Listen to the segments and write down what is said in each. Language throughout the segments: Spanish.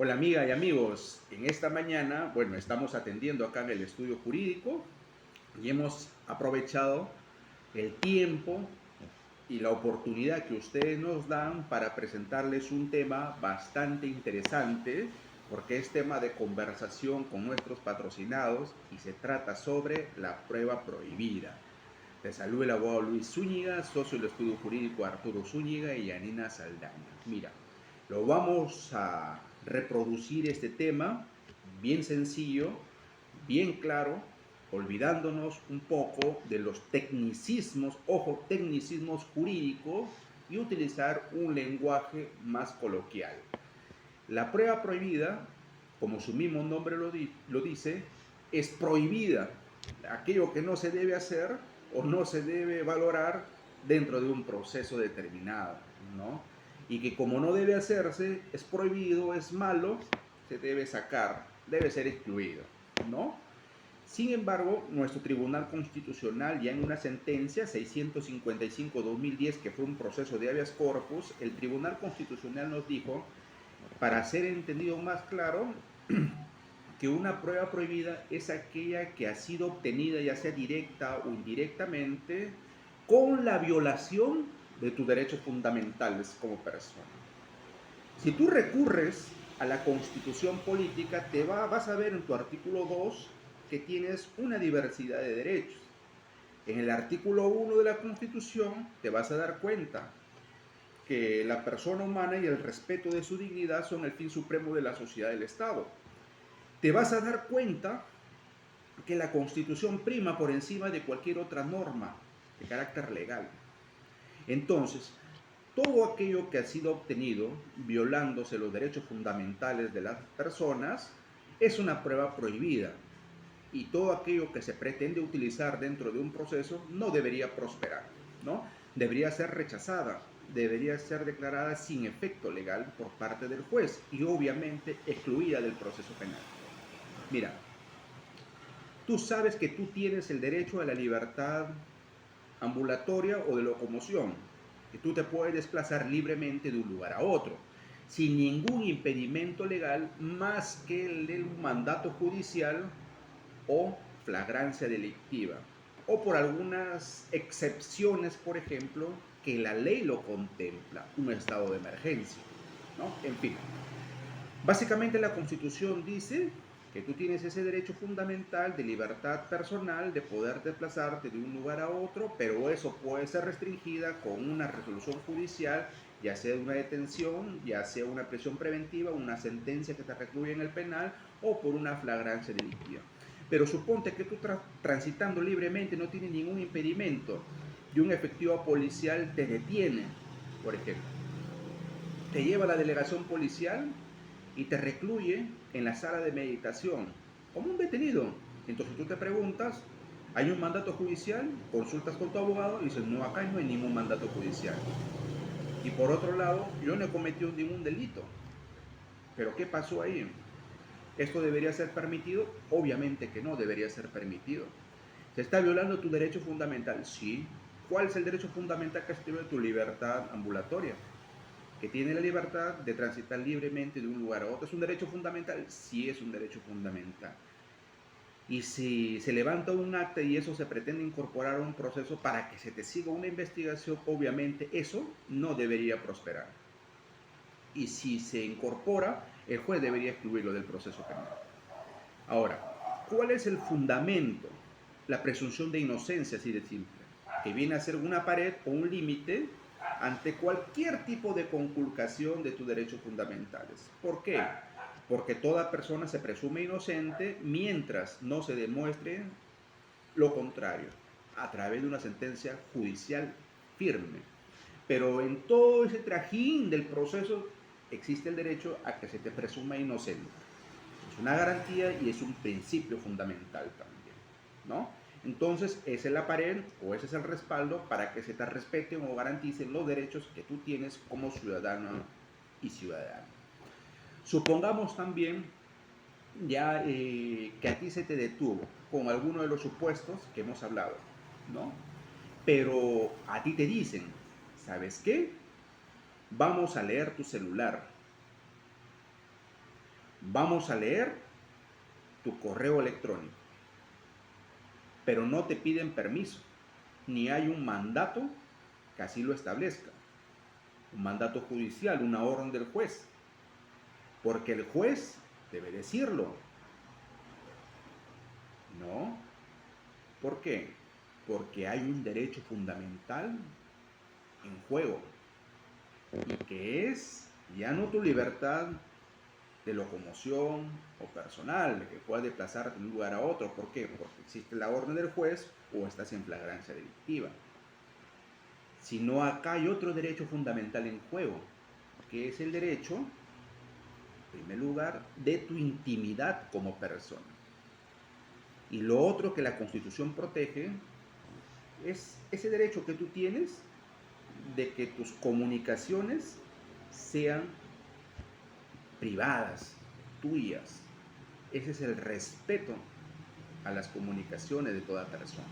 Hola amiga y amigos, en esta mañana, bueno, estamos atendiendo acá en el estudio jurídico y hemos aprovechado el tiempo y la oportunidad que ustedes nos dan para presentarles un tema bastante interesante, porque es tema de conversación con nuestros patrocinados y se trata sobre la prueba prohibida. Te saluda el abogado Luis Zúñiga, socio del estudio jurídico Arturo Zúñiga y Yanina Saldaña. Mira, lo vamos a reproducir este tema bien sencillo, bien claro, olvidándonos un poco de los tecnicismos, ojo, tecnicismos jurídicos y utilizar un lenguaje más coloquial. La prueba prohibida, como su mismo nombre lo dice, es prohibida. Aquello que no se debe hacer o no se debe valorar dentro de un proceso determinado, ¿no? Y que como no debe hacerse, es prohibido, es malo, se debe sacar, debe ser excluido, ¿no? Sin embargo, nuestro Tribunal Constitucional, ya en una sentencia 655-2010, que fue un proceso de habeas corpus, el Tribunal Constitucional nos dijo, para ser entendido más claro, que una prueba prohibida es aquella que ha sido obtenida, ya sea directa o indirectamente, con la violación de tus derechos fundamentales como persona. Si tú recurres a la Constitución política, vas a ver en tu artículo 2 que tienes una diversidad de derechos. En el artículo 1 de la Constitución te vas a dar cuenta que la persona humana y el respeto de su dignidad son el fin supremo de la sociedad del Estado. Te vas a dar cuenta que la Constitución prima por encima de cualquier otra norma de carácter legal. Entonces, todo aquello que ha sido obtenido violándose los derechos fundamentales de las personas es una prueba prohibida. Y todo aquello que se pretende utilizar dentro de un proceso no debería prosperar, ¿no? Debería ser rechazada, debería ser declarada sin efecto legal por parte del juez y obviamente excluida del proceso penal. Mira, tú sabes que tú tienes el derecho a la libertad ambulatoria o de locomoción, que tú te puedes desplazar libremente de un lugar a otro, sin ningún impedimento legal más que el del mandato judicial o flagrancia delictiva, o por algunas excepciones, por ejemplo, que la ley lo contempla, un estado de emergencia, ¿no? En fin, básicamente la Constitución dice que tú tienes ese derecho fundamental de libertad personal, de poder desplazarte de un lugar a otro, pero eso puede ser restringida con una resolución judicial, ya sea una detención, ya sea una prisión preventiva, una sentencia que te recluye en el penal o por una flagrancia delictiva. Pero suponte que tú transitando libremente no tienes ningún impedimento y un efectivo policial te detiene, por ejemplo. Te lleva a la delegación policial y te recluye en la sala de meditación, como un detenido. Entonces tú te preguntas, ¿hay un mandato judicial? Consultas con tu abogado y dices, no, acá no hay ningún mandato judicial. Y por otro lado, yo no he cometido ningún delito. ¿Pero qué pasó ahí? ¿Esto debería ser permitido? Obviamente que no debería ser permitido. ¿Se está violando tu derecho fundamental? Sí. ¿Cuál es el derecho fundamental que escribe tu libertad ambulatoria? Que tiene la libertad de transitar libremente de un lugar a otro. ¿Es un derecho fundamental? Sí, es un derecho fundamental. Y si se levanta un acta y eso se pretende incorporar a un proceso para que se te siga una investigación, obviamente eso no debería prosperar. Y si se incorpora, el juez debería excluirlo del proceso penal. Ahora, ¿cuál es el fundamento? La presunción de inocencia, así de simple, que viene a ser una pared o un límite ante cualquier tipo de conculcación de tus derechos fundamentales. ¿Por qué? Porque toda persona se presume inocente mientras no se demuestre lo contrario, a través de una sentencia judicial firme. Pero en todo ese trajín del proceso existe el derecho a que se te presuma inocente. Es una garantía y es un principio fundamental también, ¿no? Entonces, esa es la pared o ese es el respaldo para que se te respeten o garanticen los derechos que tú tienes como ciudadano y ciudadana. Supongamos también ya que a ti se te detuvo con alguno de los supuestos que hemos hablado, ¿no? Pero a ti te dicen, ¿sabes qué? Vamos a leer tu celular. vamos a leer tu correo electrónico, pero no te piden permiso, ni hay un mandato que así lo establezca, un mandato judicial, una orden del juez, porque el juez debe decirlo, ¿no? ¿Por qué? Porque hay un derecho fundamental en juego, y que es ya no tu libertad de locomoción o personal, de que puedas desplazarte de un lugar a otro. ¿Por qué? Porque existe la orden del juez o estás en flagrancia delictiva. Sino acá hay otro derecho fundamental en juego, que es el derecho, en primer lugar, de tu intimidad como persona. Y lo otro que la Constitución protege es ese derecho que tú tienes de que tus comunicaciones sean privadas, tuyas. Ese es el respeto a las comunicaciones de toda persona.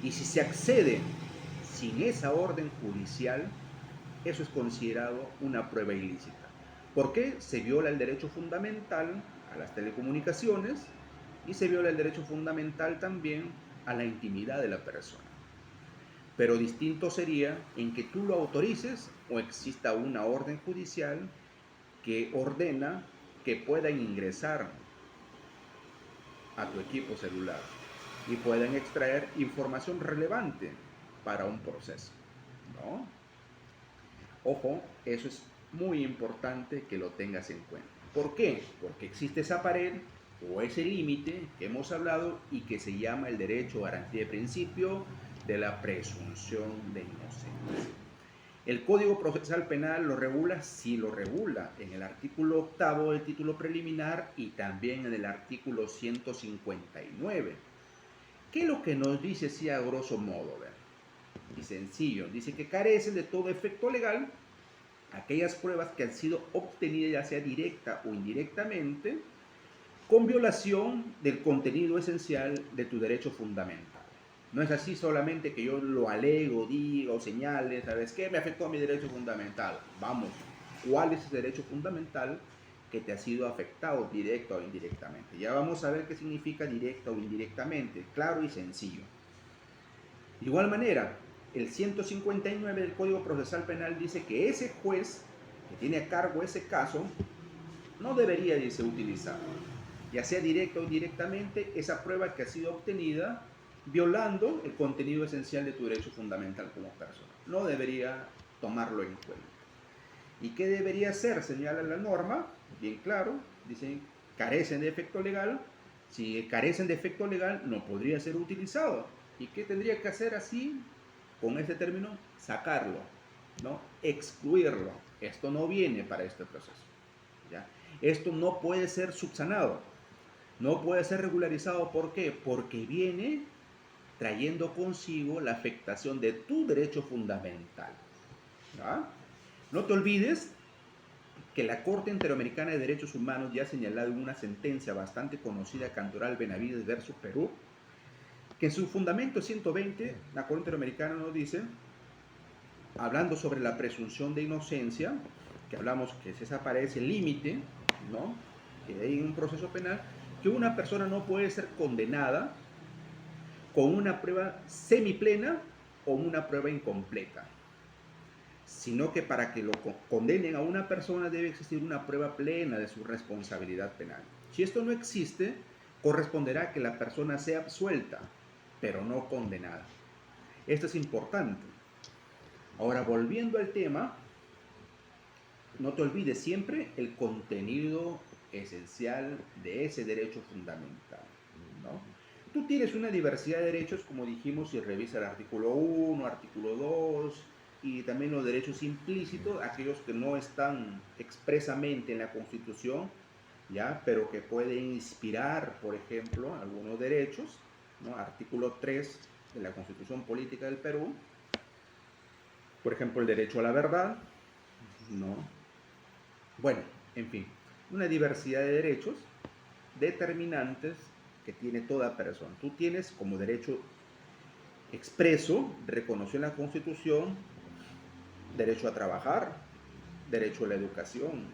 Y si se accede sin esa orden judicial, eso es considerado una prueba ilícita. ¿Por qué? Se viola el derecho fundamental a las telecomunicaciones y se viola el derecho fundamental también a la intimidad de la persona. Pero distinto sería en que tú lo autorices o exista una orden judicial que ordena que puedan ingresar a tu equipo celular y puedan extraer información relevante para un proceso, ¿no? Ojo, eso es muy importante que lo tengas en cuenta. ¿Por qué? Porque existe esa pared o ese límite que hemos hablado y que se llama el derecho a garantía de principio de la presunción de inocencia. El Código Procesal Penal lo regula, sí lo regula, en el artículo 8 del título preliminar y también en el artículo 159. ¿Qué es lo que nos dice así a grosso modo? Y sencillo, dice que carecen de todo efecto legal aquellas pruebas que han sido obtenidas ya sea directa o indirectamente con violación del contenido esencial de tu derecho fundamental. No es así solamente que yo lo alego, diga o señale, ¿sabes qué? Me afectó a mi derecho fundamental. Vamos, ¿cuál es ese derecho fundamental que te ha sido afectado directo o indirectamente? Ya vamos a ver qué significa directa o indirectamente, claro y sencillo. De igual manera, el 159 del Código Procesal Penal dice que ese juez que tiene a cargo ese caso no debería irse utilizar, ya sea directa o indirectamente, esa prueba que ha sido obtenida violando el contenido esencial de tu derecho fundamental como persona. No debería tomarlo en cuenta. ¿Y qué debería hacer? Señala la norma, bien claro, dicen, carecen de efecto legal. Si carecen de efecto legal, no podría ser utilizado. ¿Y qué tendría que hacer así, con este término? Sacarlo, ¿no? Excluirlo. Esto no viene para este proceso, ¿ya? Esto no puede ser subsanado, no puede ser regularizado. ¿Por qué? Porque viene trayendo consigo la afectación de tu derecho fundamental, ¿ya? No te olvides que la Corte Interamericana de Derechos Humanos ya ha señalado en una sentencia bastante conocida, Cantoral Benavides versus Perú, que en su fundamento 120, la Corte Interamericana nos dice, hablando sobre la presunción de inocencia, que hablamos que se desaparece el límite, ¿no?, que hay en un proceso penal, que una persona no puede ser condenada con una prueba semiplena o una prueba incompleta, sino que para que lo condenen a una persona debe existir una prueba plena de su responsabilidad penal. Si esto no existe, corresponderá que la persona sea absuelta, pero no condenada. Esto es importante. Ahora, volviendo al tema, no te olvides siempre el contenido esencial de ese derecho fundamental, ¿no? Tú tienes una diversidad de derechos, como dijimos, si revisa el artículo 1, artículo 2, y también los derechos implícitos, aquellos que no están expresamente en la Constitución, ¿ya?, pero que pueden inspirar, por ejemplo, algunos derechos, ¿no? Artículo 3 de la Constitución Política del Perú, por ejemplo, el derecho a la verdad, ¿no? Bueno, en fin, una diversidad de derechos determinantes que tiene toda persona. Tú tienes como derecho expreso, reconocido en la Constitución, derecho a trabajar, derecho a la educación,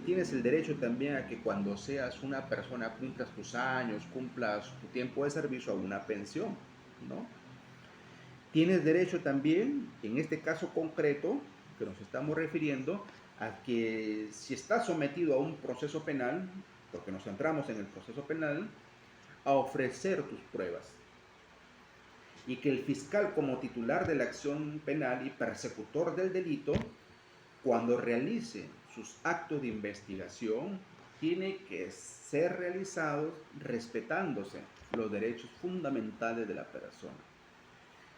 Tienes el derecho también a que cuando seas una persona cumplas tus años, cumplas tu tiempo de servicio a una pensión, ¿no? Tienes derecho también, en este caso concreto que nos estamos refiriendo, a que si estás sometido a un proceso penal, porque nos centramos en el proceso penal, a ofrecer tus pruebas. Y que el fiscal, como titular de la acción penal y persecutor del delito, cuando realice sus actos de investigación, tiene que ser realizados respetándose los derechos fundamentales de la persona.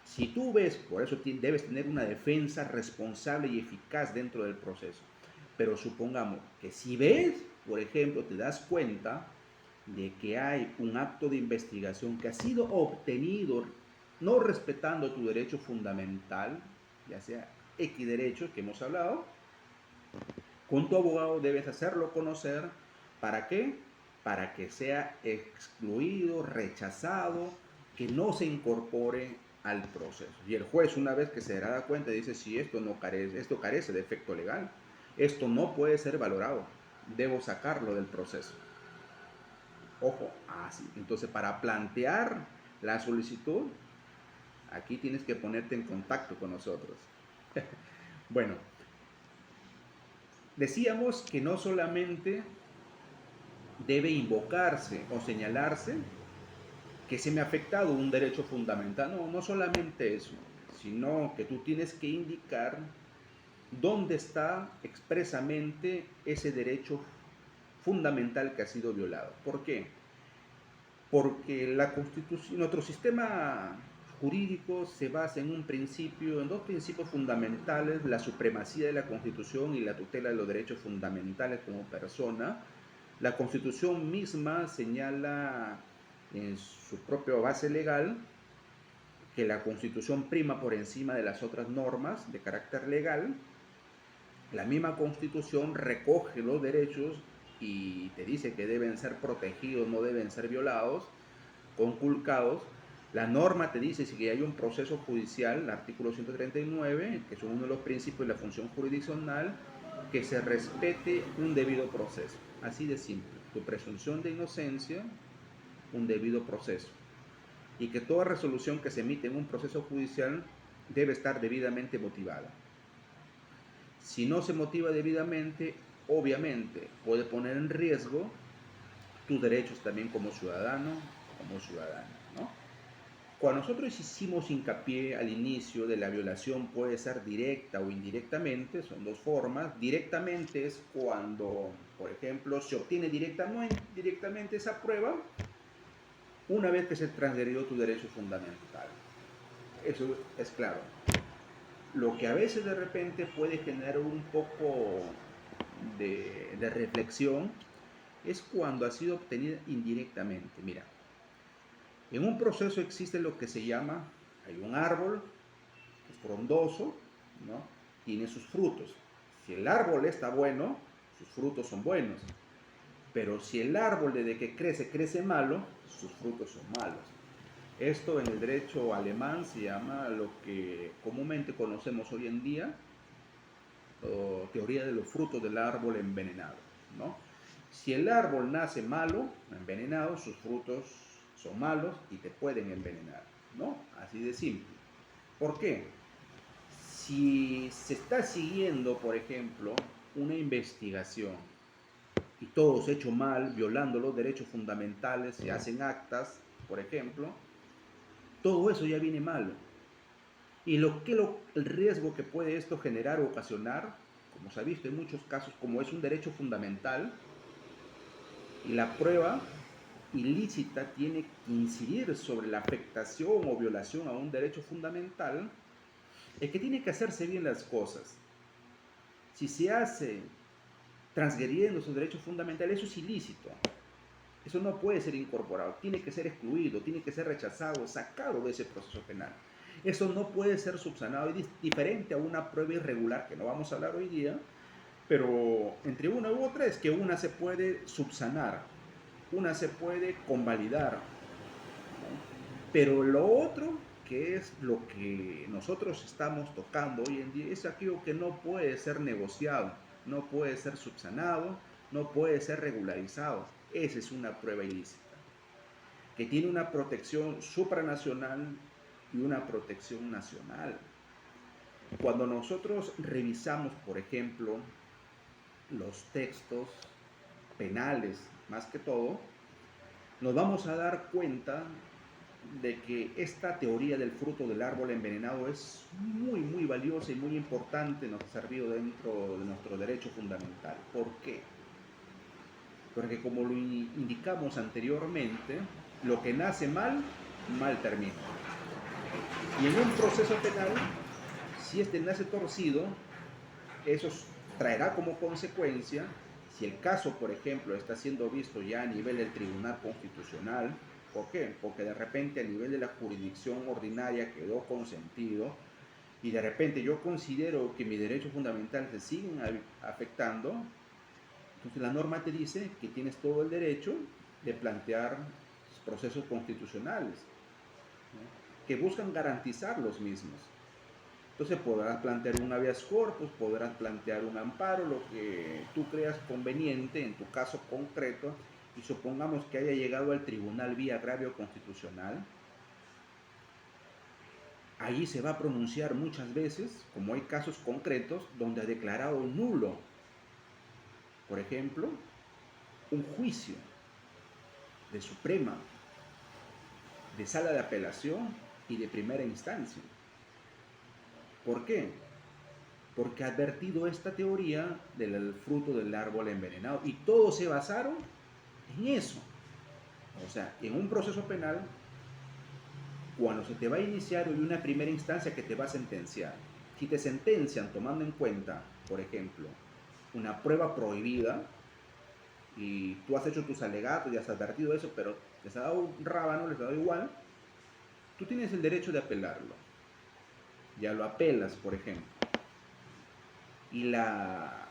Si tú ves, por eso debes tener una defensa responsable y eficaz dentro del proceso. Pero supongamos que si ves, por ejemplo, te das cuenta de que hay un acto de investigación que ha sido obtenido no respetando tu derecho fundamental, ya sea X derecho que hemos hablado, con tu abogado debes hacerlo conocer. ¿Para qué? Para que sea excluido, rechazado, que no se incorpore al proceso. Y el juez, una vez que se da cuenta, dice: si esto no carece, esto carece de efecto legal, esto no puede ser valorado, debo sacarlo del proceso. Ojo, así. Entonces, para plantear la solicitud, aquí tienes que ponerte en contacto con nosotros. Bueno, decíamos que no solamente debe invocarse o señalarse que se me ha afectado un derecho fundamental. No, no solamente eso, sino que tú tienes que indicar dónde está expresamente ese derecho fundamental que ha sido violado. ¿Por qué? Porque la Constitución, nuestro sistema jurídico se basa en en dos principios fundamentales: la supremacía de la Constitución y la tutela de los derechos fundamentales como persona. La Constitución misma señala en su propia base legal que la Constitución prima por encima de las otras normas de carácter legal. La misma Constitución recoge los derechos y te dice que deben ser protegidos, no deben ser violados, conculcados. La norma te dice si hay un proceso judicial, el artículo 139, que es uno de los principios de la función jurisdiccional, que se respete un debido proceso. Así de simple. Tu presunción de inocencia, un debido proceso. Y que toda resolución que se emite en un proceso judicial debe estar debidamente motivada. Si no se motiva debidamente, obviamente puede poner en riesgo tus derechos también como ciudadano, como ciudadana, ¿no? Cuando nosotros hicimos hincapié al inicio de la violación puede ser directa o indirectamente, son dos formas. Directamente es cuando, por ejemplo, se obtiene directamente esa prueba una vez que se transgredió tu derecho fundamental. Eso es claro. Lo que a veces de repente puede generar un poco de reflexión es cuando ha sido obtenida indirectamente. Mira, en un proceso existe lo que se llama, hay un árbol que es frondoso, ¿no? Tiene sus frutos. Si el árbol está bueno, sus frutos son buenos. Pero si el árbol desde que crece malo, sus frutos son malos. Esto en el derecho alemán se llama lo que comúnmente conocemos hoy en día, teoría de los frutos del árbol envenenado, ¿no? Si el árbol nace malo, envenenado, sus frutos son malos y te pueden envenenar, ¿no? Así de simple. ¿Por qué? Si se está siguiendo, por ejemplo, una investigación y todo se ha hecho mal, violando los derechos fundamentales, se hacen actas, por ejemplo, todo eso ya viene malo. Y el riesgo que puede esto generar o ocasionar, como se ha visto en muchos casos, como es un derecho fundamental, y la prueba ilícita tiene que incidir sobre la afectación o violación a un derecho fundamental, es que tiene que hacerse bien las cosas. Si se hace transgrediendo sus derechos fundamentales, eso es ilícito. Eso no puede ser incorporado, tiene que ser excluido, tiene que ser rechazado, sacado de ese proceso penal. Eso no puede ser subsanado, es diferente a una prueba irregular, que no vamos a hablar hoy día, pero entre una u otra es que una se puede subsanar, una se puede convalidar, ¿no? Pero lo otro, que es lo que nosotros estamos tocando hoy en día, es aquello que no puede ser negociado. no puede ser subsanado, no puede ser regularizado. Esa es una prueba ilícita, que tiene una protección supranacional y una protección nacional. Cuando nosotros revisamos, por ejemplo, los textos penales, más que todo, nos vamos a dar cuenta de que esta teoría del fruto del árbol envenenado es muy, muy valiosa y muy importante, nos ha servido dentro de nuestro derecho fundamental. ¿Por qué? Porque como lo indicamos anteriormente, lo que nace mal, mal termina. Y en un proceso penal, si este nace torcido, eso traerá como consecuencia, si el caso, por ejemplo, está siendo visto ya a nivel del Tribunal Constitucional, ¿por qué? Porque de repente a nivel de la jurisdicción ordinaria quedó consentido y de repente yo considero que mis derechos fundamentales se siguen afectando, entonces la norma te dice que tienes todo el derecho de plantear procesos constitucionales, ¿no?, que buscan garantizar los mismos. Entonces podrás plantear un habeas corpus, podrás plantear un amparo, lo que tú creas conveniente en tu caso concreto, y supongamos que haya llegado al tribunal vía agravio constitucional. Ahí se va a pronunciar muchas veces, como hay casos concretos, donde ha declarado nulo, por ejemplo, un juicio de Suprema, de Sala de Apelación y de Primera Instancia. ¿Por qué? Porque ha advertido esta teoría del fruto del árbol envenenado y todos se basaron en eso. O sea, en un proceso penal, cuando se te va a iniciar hay una primera instancia que te va a sentenciar. Si te sentencian tomando en cuenta, por ejemplo, una prueba prohibida y tú has hecho tus alegatos y has advertido eso, pero les ha dado un rábano, les ha dado igual, tú tienes el derecho de apelarlo. Ya lo apelas, por ejemplo, y la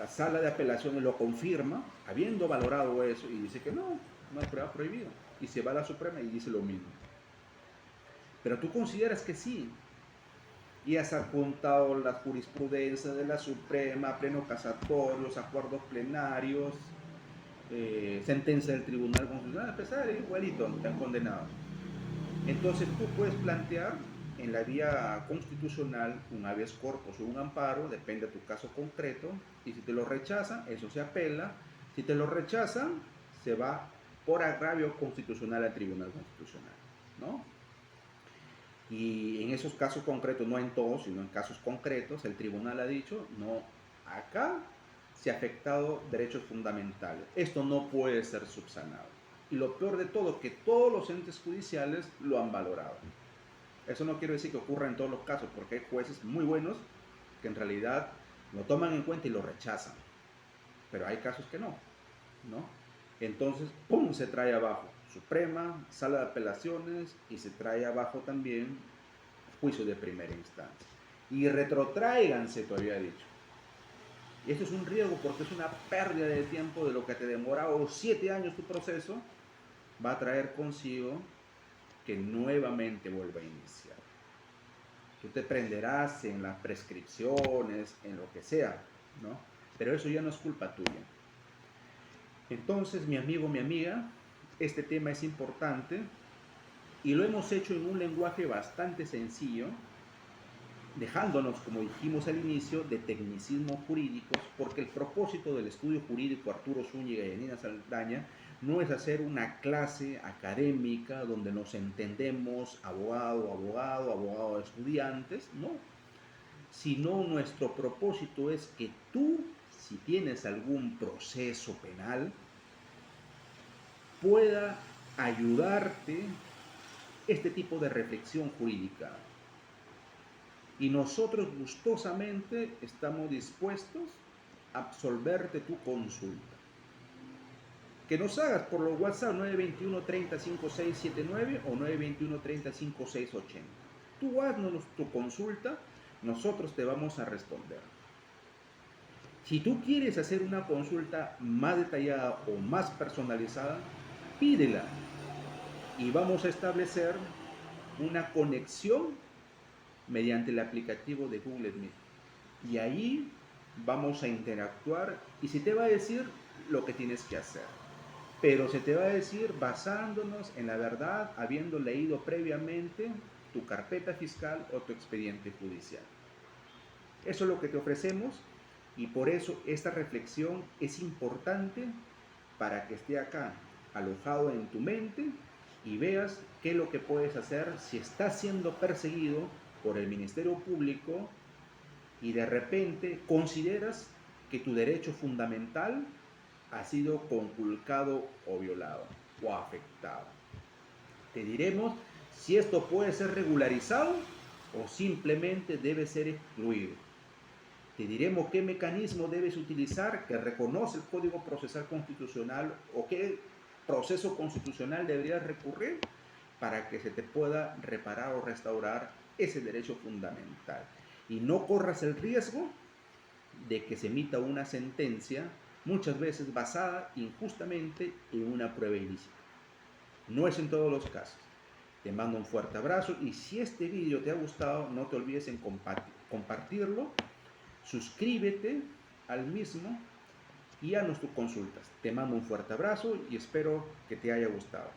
sala de apelaciones lo confirma, habiendo valorado eso, y dice que no es prueba prohibida, y se va a la Suprema y dice lo mismo. Pero tú consideras que sí, y has adjuntado la jurisprudencia de la Suprema, pleno casatorios, acuerdos plenarios, sentencia del Tribunal Constitucional, a pesar de igualito, te han condenado. Entonces tú puedes plantear en la vía constitucional un habeas corpus o un amparo, depende de tu caso concreto, y si te lo rechazan, eso se apela. Si te lo rechazan, se va por agravio constitucional al Tribunal Constitucional, ¿no? Y en esos casos concretos, no en todos, sino en casos concretos, el tribunal ha dicho, no, acá se ha afectado derechos fundamentales. Esto no puede ser subsanado. Y lo peor de todo, que todos los entes judiciales lo han valorado. Eso no quiere decir que ocurra en todos los casos, porque hay jueces muy buenos que en realidad lo toman en cuenta y lo rechazan. Pero hay casos que no, ¿no? Entonces, ¡pum!, se trae abajo Suprema, Sala de Apelaciones, y se trae abajo también juicio de primera instancia. Y retrotráiganse, todavía he dicho. Y esto es un riesgo porque es una pérdida de tiempo de lo que te demoraba 7 años tu proceso, va a traer consigo que nuevamente vuelva a iniciar. Tú te prenderás en las prescripciones, en lo que sea, ¿no? Pero eso ya no es culpa tuya. Entonces, mi amigo, mi amiga, este tema es importante y lo hemos hecho en un lenguaje bastante sencillo, dejándonos, como dijimos al inicio, de tecnicismos jurídicos, porque el propósito del estudio jurídico Arturo Zúñiga y Yanina Saldaña no es hacer una clase académica donde nos entendemos abogado, estudiantes, no, sino nuestro propósito es que tú, si tienes algún proceso penal, pueda ayudarte este tipo de reflexión jurídica. Y nosotros gustosamente estamos dispuestos a absolverte tu consulta. Que nos hagas por los WhatsApp 921 30 5679 o 921 30 5680. Tú haznos tu consulta, nosotros te vamos a responder. Si tú quieres hacer una consulta más detallada o más personalizada, pídela y vamos a establecer una conexión mediante el aplicativo de Google Meet. Y ahí vamos a interactuar y se te va a decir lo que tienes que hacer. Pero se te va a decir basándonos en la verdad, habiendo leído previamente tu carpeta fiscal o tu expediente judicial. Eso es lo que te ofrecemos y por eso esta reflexión es importante para que esté acá, alojado en tu mente y veas qué es lo que puedes hacer si estás siendo perseguido por el Ministerio Público y de repente consideras que tu derecho fundamental ha sido conculcado o violado o afectado. Te diremos si esto puede ser regularizado o simplemente debe ser excluido. Te diremos qué mecanismo debes utilizar que reconoce el Código Procesal Constitucional o qué proceso constitucional deberías recurrir para que se te pueda reparar o restaurar ese derecho fundamental. Y no corras el riesgo de que se emita una sentencia muchas veces basada injustamente en una prueba ilícita. No es en todos los casos. Te mando un fuerte abrazo y si este video te ha gustado, no te olvides en compartirlo, suscríbete al mismo y haznos tus consultas. Te mando un fuerte abrazo y espero que te haya gustado.